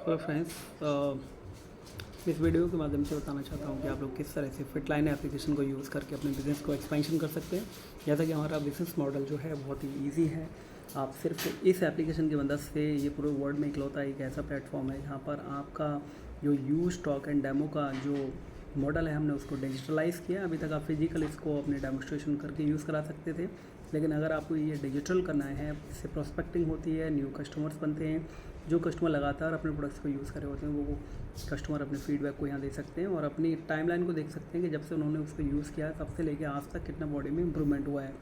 Hello friends, इस video के माध्यम से बताना चाहता हूँ कि आप लोग किस तरह से फिटलाइन एप्लीकेशन को यूज़ करके अपने बिज़नेस को एक्सपेंशन कर सकते हैं। जैसा कि हमारा बिज़नेस मॉडल जो है बहुत ही इजी है। आप सिर्फ इस एप्लीकेशन की मदद से, ये पूरे वर्ल्ड में इकलौता एक ऐसा प्लेटफॉर्म है जहाँ पर आपका जो यूज स्टॉक एंड डेमो का जो मॉडल है हमने उसको डिजिटलाइज़ किया। अभी तक आप फिजिकल इसको अपने डेमोस्ट्रेशन करके यूज़ करा सकते थे, लेकिन अगर आपको ये डिजिटल करना है, इससे प्रोस्पेक्टिंग होती है, न्यू कस्टमर्स बनते हैं। जो कस्टमर लगातार अपने प्रोडक्ट्स को यूज़ कर रहे होते हैं वो कस्टमर अपने फीडबैक को यहाँ दे सकते हैं और अपनी टाइमलाइन को देख सकते हैं कि जब से उन्होंने उसको यूज़ किया है तब से लेके आज तक कितना बॉडी में इम्प्रूवमेंट हुआ है।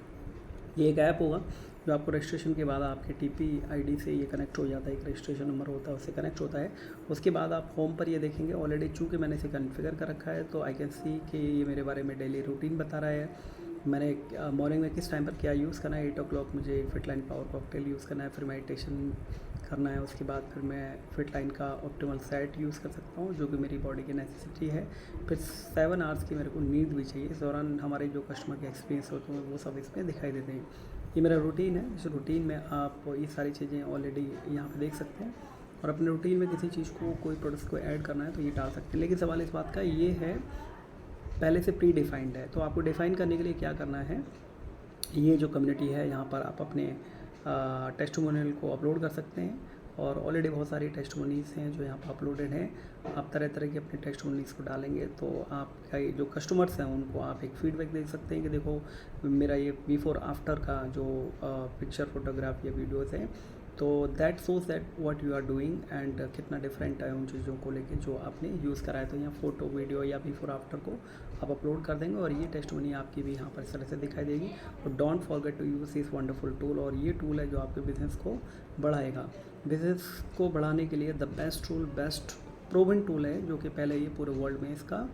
ये एक ऐप होगा जो आपको रजिस्ट्रेशन के बाद आपके टीपी आईडी से ये कनेक्ट हो जाता है, एक रजिस्ट्रेशन नंबर होता है उससे कनेक्ट होता है। उसके बाद आप होम पर ये देखेंगे, ऑलरेडी चूँकि मैंने इसे कॉन्फ़िगर कर रखा है तो आई कैन सी कि ये मेरे बारे में डेली रूटीन बता रहा है। मैंने मॉर्निंग में किस टाइम पर क्या यूज़ करना है, 8 o'clock मुझे फिटलाइन पावर कॉकटेल यूज़ करना है, फिर मेडिटेशन करना है। उसके बाद फिर मैं फिटलाइन का ऑप्टिमल सेट यूज़ कर सकता हूँ जो कि मेरी बॉडी की नेसेसिटी है। फिर 7 आवर्स की मेरे को नींद भी चाहिए। इस दौरान हमारे जो कस्टमर के एक्सपीरियंस होते हैं वो सब इसमें दिखाई देते हैं। ये मेरा रूटीन है। इस रूटीन में आप ये सारी चीज़ें ऑलरेडी यहाँ पे देख सकते हैं और अपने रूटीन में किसी चीज़ को, कोई प्रोडक्ट्स को ऐड करना है तो ये डाल सकते हैं। लेकिन सवाल इस बात का ये है, पहले से प्री डिफाइंड है तो आपको डिफ़ाइन करने के लिए क्या करना है, ये जो कम्युनिटी है यहाँ पर आप अपने टेस्टिमोनियल को अपलोड कर सकते हैं और ऑलरेडी बहुत सारी टेस्टिमोनीज़ हैं जो यहाँ पर अपलोडेड हैं। आप तरह तरह के अपने टेस्टिमोनीज़ को डालेंगे तो आपका ये जो कस्टमर्स हैं उनको आप एक फीडबैक दे सकते हैं कि देखो मेरा ये बिफोर आफ्टर का जो पिक्चर, फोटोग्राफ या वीडियोज़ हैं तो that shows that what you are doing and कितना डिफरेंट है उन चीज़ों को लेके जो आपने यूज़ करा है। तो यहाँ फ़ोटो, वीडियो या बिफोर आफ्टर को आप अपलोड कर देंगे और ये टेस्टिमोनी आपकी भी यहाँ पर इस तरह से दिखाई देगी। और don't forget to use this wonderful tool. और ये टूल है जो आपके बिज़नेस को बढ़ाएगा। बिज़नेस को बढ़ाने के लिए the best tool, best proven tool है जो कि पहले ये पूरे वर्ल्ड में इसका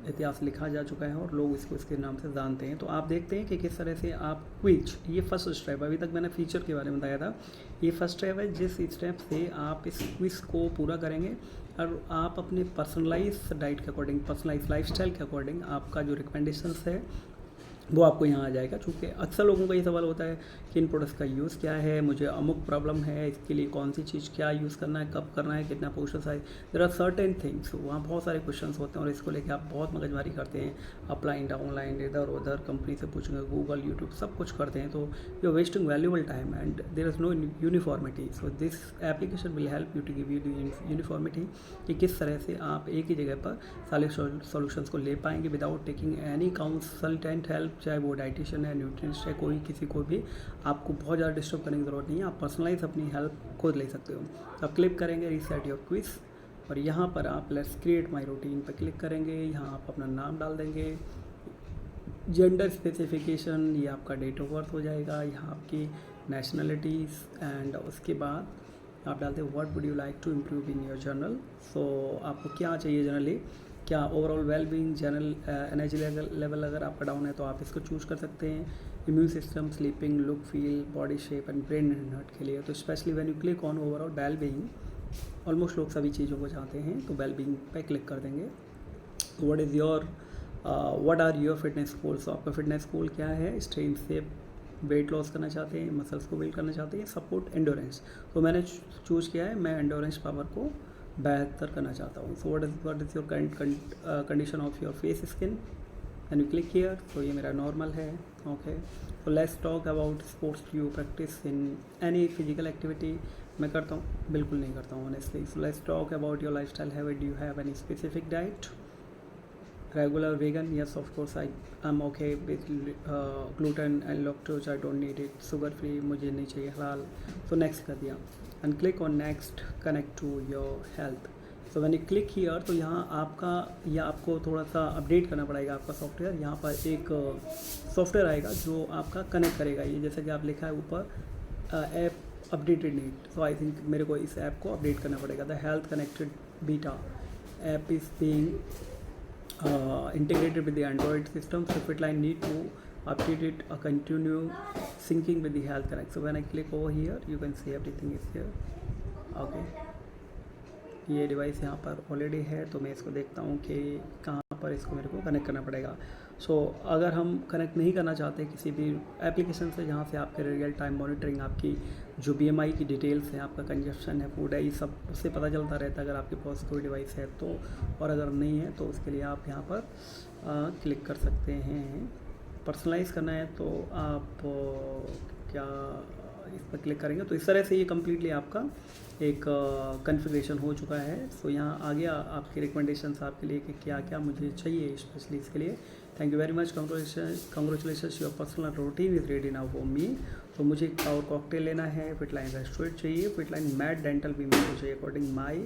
इतिहास लिखा जा चुका है और लोग इसको इसके नाम से जानते हैं। तो आप देखते हैं कि किस तरह से आप क्विज, ये फर्स्ट स्टेप, अभी तक मैंने फीचर के बारे में बताया था, ये फर्स्ट स्टेप है जिस स्टेप से आप इस क्विज को पूरा करेंगे और आप अपने पर्सनलाइज डाइट के अकॉर्डिंग, पर्सनलाइज लाइफस्टाइल के अकॉर्डिंग आपका जो रिकमेंडेशंस है वो आपको यहाँ आ जाएगा। चूँकि अक्सर लोगों का ये सवाल होता है कि इन प्रोडक्ट्स का यूज़ क्या है, मुझे अमुक प्रॉब्लम है, इसके लिए कौन सी चीज़ क्या यूज़ करना है, कब करना है, कितना poster size, there are certain things. वहाँ बहुत सारे क्वेश्चंस होते हैं और इसको लेके आप बहुत मगजमारी करते हैं, अपलाइन डाउनलाइन, इधर उधर कंपनी से पूछेंगे, गूगल, यूट्यूब सब कुछ करते हैं। तो you are wasting valuable time and there is no uniformity. So this application will help you to give you the uniformity कि किस तरह से आप एक ही जगह पर सारे सॉल्यूशंस को ले पाएंगे without taking any consultant help, चाहे वो डाइटिशियन है, न्यूट्रिशनिस्ट है, कोई किसी को भी आपको बहुत ज़्यादा डिस्टर्ब करने की ज़रूरत नहीं है। आप पर्सनलाइज अपनी हेल्प खुद ले सकते हो। तो आप क्लिक करेंगे रीसेट योर क्विज और यहाँ पर आप लेट्स क्रिएट माई रूटीन पर क्लिक करेंगे। यहाँ आप अपना नाम डाल देंगे, जेंडर स्पेसिफिकेशन, ये आपका डेट ऑफ बर्थ हो जाएगा, यहाँ आपकी नेशनलिटीज़ एंड उसके बाद आप डालते हैं what would you like to improve in your journal. So आपको क्या चाहिए जनरली, क्या overall wellbeing, general energy level अगर आपका डाउन है तो आप इसको चूज़ कर सकते हैं। Immune system, sleeping, look, feel, body shape and brain and heart के लिए। तो specially when you click on overall wellbeing, almost लोग सभी चीज़ों को चाहते हैं तो वेलबींग पे क्लिक कर देंगे। What is your what are your fitness goals. आपका फिटनेस गोल क्या है, स्ट्रेंथ से वेट लॉस करना चाहते हैं, मसल्स को बिल्ड करना चाहते हैं, सपोर्ट एंडोरेंस। तो मैंने चूज़ किया है, मैं एंडोरेंस पावर को बेहतर करना चाहता हूँ। So what is your current condition of your face skin and you click here. तो ये मेरा नॉर्मल है। ओके, तो let's talk about sports you practice in any physical activity. मैं करता हूँ? बिल्कुल नहीं करता हूँ honestly. So let's talk about your lifestyle habit, do you have any specific diet, regular vegan? Yes, of course I'm okay with gluten and lactose, I don't need it. sugar free मुझे नहीं चाहिए, हलाल। तो next कर दिया and click on next, connect to your health. so when you click here तो यहाँ आपका, या आपको थोड़ा सा अपडेट करना पड़ेगा आपका सॉफ्टवेयर। यहाँ पर एक सॉफ्टवेयर आएगा जो आपका कनेक्ट करेगा, ये जैसे कि आप लिखा है ऊपर app updated need. So I think मेरे को इस ऐप को अपडेट करना पड़ेगा। The health connected beta app is being integrated with the Android system, so Fitline need to update it, continue syncing with the Health Connect. So when I click over here, you can see everything is here. Okay, ये device यहाँ पर already है तो मैं इसको देखता हूँ कि कहाँ पर इसको मेरे को कनेक्ट करना पड़ेगा। सो अगर हम कनेक्ट नहीं करना चाहते किसी भी एप्लीकेशन से जहाँ से आपके रियल टाइम मॉनिटरिंग आपकी जो BMI की डिटेल्स है, आपका कंजप्शन है, फूड है, ये सब उससे पता चलता रहता है अगर आपके पास कोई डिवाइस है तो। और अगर नहीं है तो उसके लिए आप यहाँ पर क्लिक कर सकते हैं। पर्सनलाइज़ करना है तो आप क्या इस पर क्लिक करेंगे तो इस तरह से ये कम्प्लीटली आपका एक कॉन्फ़िगरेशन हो चुका है। सो यहाँ आ गया आपकी रिकमेंडेशंस आपके लिए कि क्या क्या मुझे चाहिए स्पेशली इसके लिए। Thank you very much, congratulations, your personal routine is ready now for me. तो मुझे एक पावर कॉकटेल लेना है, फिटलाइन रेस्टोरेंट चाहिए, फिटलाइन मैट डेंटल भी मुझे चाहिए अकॉर्डिंग माई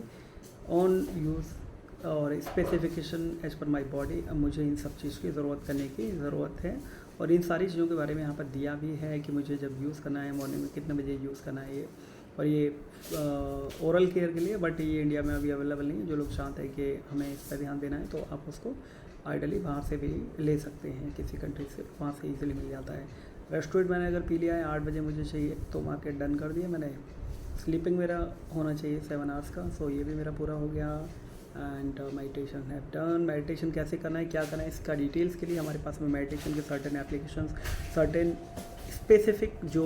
ऑन यूज़ और specification as per my body. अब मुझे इन सब चीज़ की ज़रूरत करने की ज़रूरत है और इन सारी चीज़ों के बारे में यहाँ पर दिया भी है कि मुझे जब यूज़ करना है मॉर्निंग में कितने बजे यूज़ करना है ये। और ये ओरल केयर के लिए, बट ये इंडिया में अभी अवेलेबल नहीं है। जो लोग चाहते हैं कि हमें इस पर ध्यान देना है तो आप उसको आइडली बाहर से भी ले सकते हैं, किसी कंट्री से, वहाँ से ईजिली मिल जाता है। रेस्टोरेंट मैंने अगर पी लिया है 8 बजे मुझे चाहिए तो मार्केट डन कर दिया मैंने। स्लीपिंग मेरा होना चाहिए 7 आवर्स का, सो ये भी मेरा पूरा हो गया। एंड मेडिटेशन है डन। मेडिटेशन कैसे करना है, क्या करना है, इसका डिटेल्स के लिए हमारे पास में मेडिटेशन के सर्टेन एप्लीकेशंस, सर्टेन स्पेसिफिक जो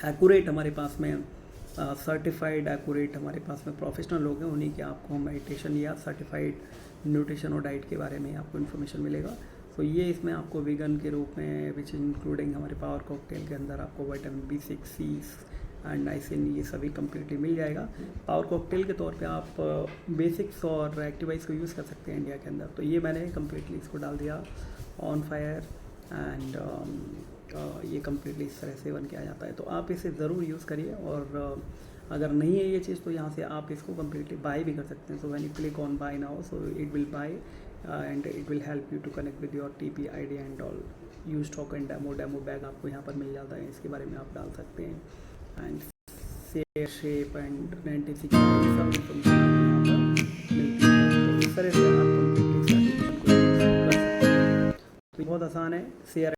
एक्यूरेट हमारे पास में सर्टिफाइड एक्यूरेट हमारे पास में प्रोफेशनल लोग हैं, उन्हीं के आपको मेडिटेशन या सर्टिफाइड न्यूट्रिशन और डाइट के बारे में आपको इन्फॉर्मेशन मिलेगा। तो ये इसमें आपको वीगन के रूप में विच इंक्लूडिंग हमारे पावर कॉकटेल के अंदर आपको vitamin B6, C and niacin ये सभी कम्प्लीटली मिल जाएगा। पावर कॉकटेल के तौर पे आप बेसिक्स और एक्टिवाइज को यूज़ कर सकते हैं इंडिया के अंदर। तो ये मैंने कम्प्लीटली इसको डाल दिया ऑन फायर एंड ये कम्प्लीटली इस तरह से बन के आ जाता है। तो आप इसे ज़रूर यूज़ करिए और अगर नहीं है ये चीज़ तो यहाँ से आप इसको कम्प्लीटली बाय भी कर सकते हैं। So when you click on buy now so it will buy and it will help you to connect with your TP ID and all. Use stock and demo bag आपको यहाँ पर मिल जाता है, इसके बारे में आप डाल सकते हैं। एंड शेयर शेप एंड 96 सब इन्फॉर्मेशन यहाँ पर मिलती है। तो इस तरह से आप कम्प्लीटली कर सकते हैं। तो बहुत आसान है, शेयर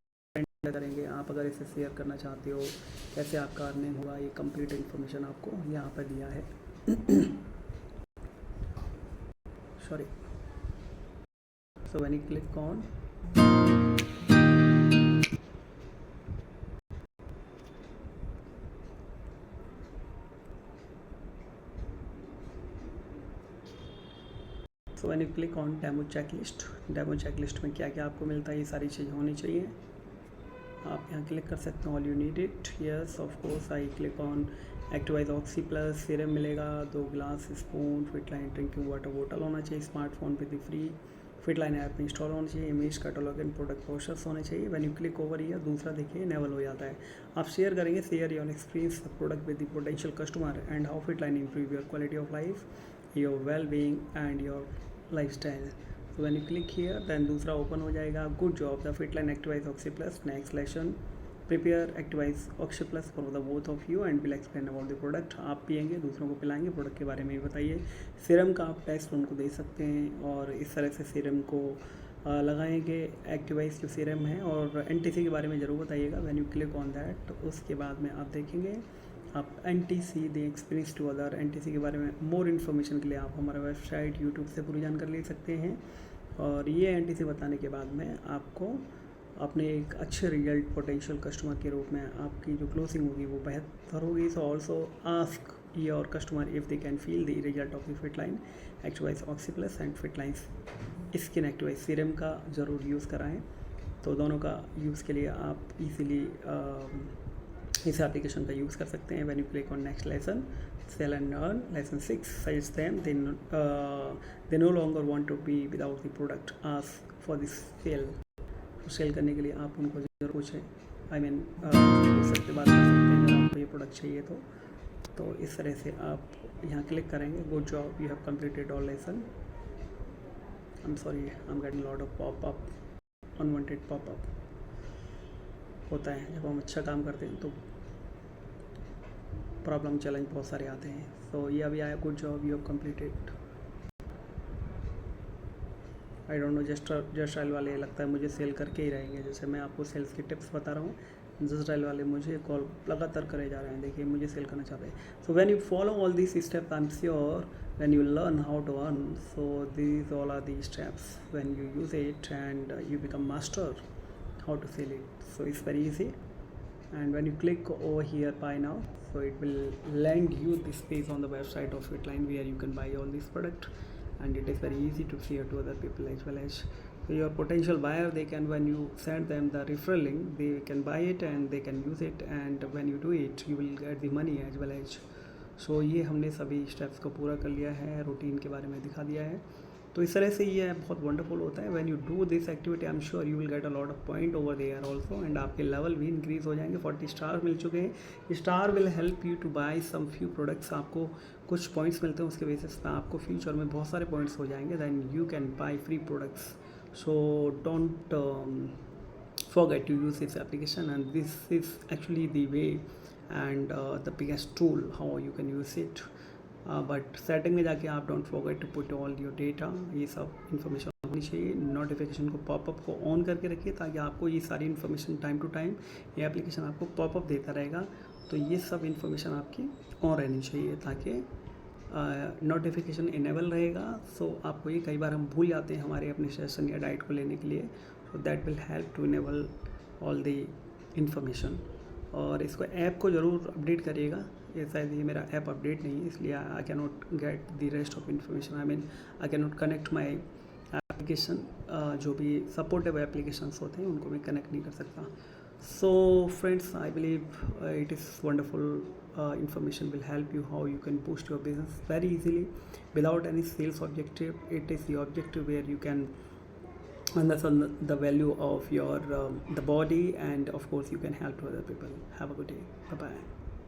करेंगे आप अगर इसे शेयर करना चाहते हो, कैसे आपका अर्निंग होगा, ये कंप्लीट इन्फॉर्मेशन आपको यहाँ पर दिया है। Sorry, so when you click on so when you click on demo checklist में क्या क्या आपको मिलता है, ये सारी चीज़ें होनी चाहिए। आप यहाँ क्लिक कर सकते हैं, all you need it, yes of course. I click on Activize oxy plus serum मिलेगा, 2 glass spoon, FitLine drinking water बोतल होना चाहिए, स्मार्टफोन पे the free, FitLine app install होना चाहिए, image catalogue and product posters होने चाहिए। When you click over here दूसरा देखिए इनेबल हो जाता है। आप शेयर करेंगे, share your experience product with the potential customer and how FitLine improve your quality of life, your well being and your lifestyle. तो when you click here then दूसरा open हो जाएगा, good job the FitLine Activize oxy plus, next lesson prepare Activize oxy plus for the both of you and will explain about the product. आप पिएंगे, दूसरों को पिलाएंगे, product के बारे में भी बताइए। सीरम का आप टेस्ट उनको दे सकते हैं और इस तरह से सीरम को लगाएंगे, एक्टिवाइज जो सीरम है। और NTC के बारे में ज़रूर बताइएगा when you click on that. उसके बाद में आप देखेंगे आप NTC the experience to other, NTC के बारे में मोर इन्फॉर्मेशन के लिए आप हमारा वेबसाइट यूट्यूब से पूरी जानकारी ले सकते हैं। और ये NTC बताने के बाद में आपको अपने एक अच्छे रिजल्ट पोटेंशियल कस्टमर के रूप में आपकी जो क्लोजिंग होगी वो बेहतर होगी। So also ask your customer if they can feel the result of the FitLine Activize oxy plus and FitLine skin Activize serum का ज़रूर यूज़ कराएं। तो दोनों का यूज़ के लिए आप इजीली इस एप्लीकेशन का यूज़ कर सकते हैं। When you click on next lesson, sell and earn, lesson 6 says them they no longer want to be without the product, ask for this sale। Sale करने के लिए आप उनको जरूर पूछें, आई मीन पूछ सकते, बात कर सकते हैं अगर आपको ये प्रोडक्ट चाहिए तो इस तरह से आप यहाँ क्लिक करेंगे, good job you have completed all lesson. I am sorry, I am getting lot of popup, unwanted popup होता है जब हम अच्छा काम करते हैं तो प्रॉब्लम चैलेंज बहुत सारे आते हैं। तो ये अभी आया, good job you have completed. I don't know, just style वाले लगता है मुझे सेल करके ही रहेंगे। जैसे मैं आपको सेल्स की टिप्स बता रहा हूँ, जस्ट स्टाइल वाले मुझे कॉल लगातार करे जा रहे हैं, देखिए मुझे सेल करना चाहते हैं। So when you follow all this step I am sure when you learn how to earn, so this all are the steps when you use it and you become master how to sell it. So it's very easy, and when you click over here buy now, So it will lend you this space on the website of Fitline where you can buy all this product, and it is very easy to share to other people as well as your potential buyer. They can, when you send them the referral link, they can buy it and they can use it, and when you do it you will get the money as well as. सो ये हमने सभी steps को पूरा कर लिया है, routine के बारे में दिखा दिया है. तो इस तरह से ये बहुत वंडरफुल होता है. When you do this activity I am sure you will get a lot of point over there also, and आपके लेवल भी इंक्रीज़ हो जाएंगे. 40 स्टार मिल चुके हैं. Star will help you to buy some few products. आपको कुछ points मिलते हैं, उसके बेसिस पे आपको फ्यूचर में बहुत सारे पॉइंट्स हो जाएंगे. Then you can buy free products. So don't forget to use this application, and this is actually the way and the biggest tool how you can use it. But setting में जाके आप don't forget to put all your data. ये सब information होनी चाहिए. Notification को popup को on करके रखिए ताकि आपको ये सारी इन्फॉर्मेशन टाइम टू टाइम ये एप्लीकेशन आपको पॉपअप देता रहेगा. तो ये सब इन्फॉर्मेशन आपकी ऑन रहनी चाहिए ताकि नोटिफिकेशन इनेबल रहेगा. सो आपको ये कई बार हम भूल जाते हैं हमारे अपने सेशन या डाइट को लेने के लिए. So that will help to enable all the information. और इसको ऐप को ज़रूर अपडेट करिएगा. ये शायद ये मेरा ऐप अपडेट नहीं है, इसलिए I can not get the rest of information. I mean I can not connect my application. जो भी सपोर्टेबल एप्लीकेशंस होते हैं उनको मैं कनेक्ट नहीं कर सकता. So friends, I believe it is wonderful. Information will help you how you can boost your business very easily without any sales objective. It is the objective where you can understand the value of your the body, and of course you can help to other people. Have a good day. Bye bye.